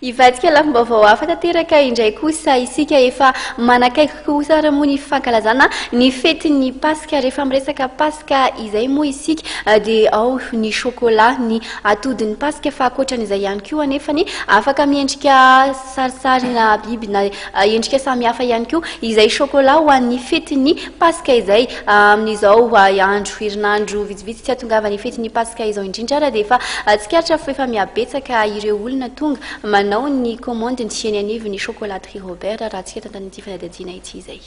Ivadika lafim-baovao hafa tanteraka indray kosa isika efa manakaiky kosa raha moa ny fankalazana ny fetin'ny Paska. Rehefa miresaka Paska izay moa isika dia ao ny sôkôla, ny atody ny Paska, fa ankoatran'izay ihany koa anefany afaka miendrika sarisary na biby na endrika samihafa ihany koa izay sôkôla ho an'ny fetin'ny Paska izay amin'izao andro herinandro vitsivitsy tsy hatongava ny fetin'ny Paska izao indrindra raha dia efa tsikaritra fa efa miabetsaka ireo olona tonga manao ny commande ny tiany anivo ny chocolaterie Robert raha tsika tantan'ity fanadadiana ity izay.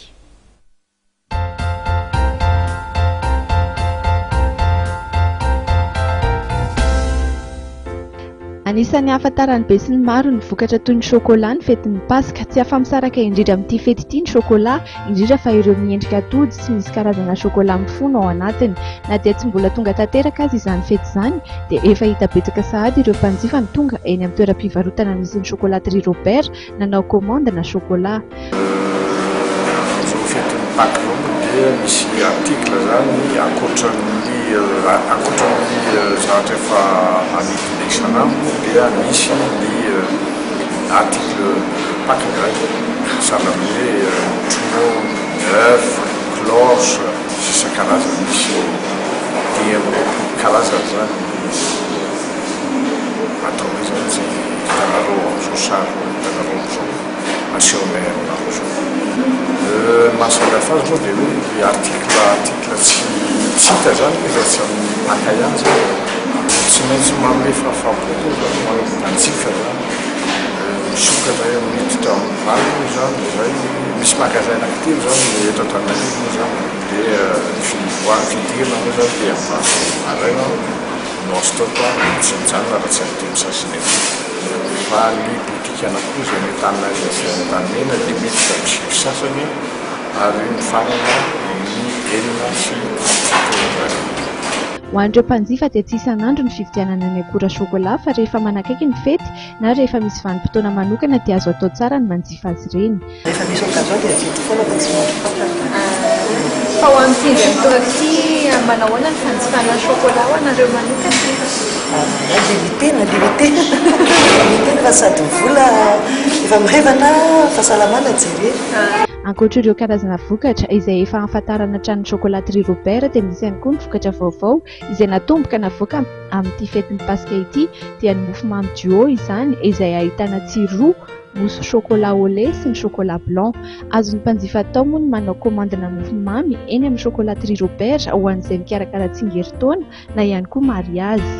Anisan'ny hahafantaran'ny be sy ny maro ny vokatra toy ny sôkôla ny fetin'ny Paska. Tsy afa-misaraka indrindra amin'ity fety ity ny sôkôla, indrindra fa ireo miendrika atody tsy misy karazana sôkôla mifono ao anatiny. Na dia tsy mbola tonga tanteraka azy izany fety izany dia efa hita betsaka sahady ireo mpanjifa ny tonga eny amin'ny toeram-pivarotana misy ny chocolaterie Robert nanao commande na sôkôla. Fetin'ny Paska dia misy article zany ankoatran'ny zavatra efa amidiny isan'andro dia misy ny article Paska sahala hoe tronc, œuf, cloche, isan-karazany misy dia karazany zany atao hoe zany zay hitanareo amin'izao sary hitanareo amin'izao nasionaire na masaka fazy moa dia hoe article tsy hita zany efa tsy amin'ny maka ihany zany tsy maintsy manome fahafaham-po zany manao mpanjifa zany misokatra amin'ny hiditra amin'ny zany zay misy magasin anankitelo zany eto Antananarivo zany dia fidirana moa zany dia araina no stock tsy mijanona raha tsy amin'ny misasiny fa ny boutique anakory zay ny Antananarivo sy Antanamena dia mety misy sasany ary ny farana ny enina sy ho an'ireo mpanjifa dia tsy isan'andro ny fividianana ny akora sôkôla, fa rehefa manakaiky ny fety na rehefa misy vanim-potoana manokana dia azo atao tsara ny manjifa azy ireny. Rehefa misy occasion dia vidy foana fa tsy fa ho amin'ity izay mitongako ity manahoana ny fanjifana sôkôla ho anareo manokana? Limité fa sady vola efa mirevana fahasalamana jerena. Ankoatra ireo karazana vokatra izay efa ahafantarana trano chocolaterie Robert dia misy ihany koa ny vokatra vaovao izay natomboka navoaka amin'ity fetin'ny Paska ity dia ny mofomamy duo izany izay ahitana tsiro, mousse chocolat au lait sy ny chocolat blanc. Azon'ny mpanjifa atao moa ny manao commandena mofomamy eny amin'ny chocolaterie Robert ho an'izay mikarakara tsingerin-taona na ihany koa mariazy.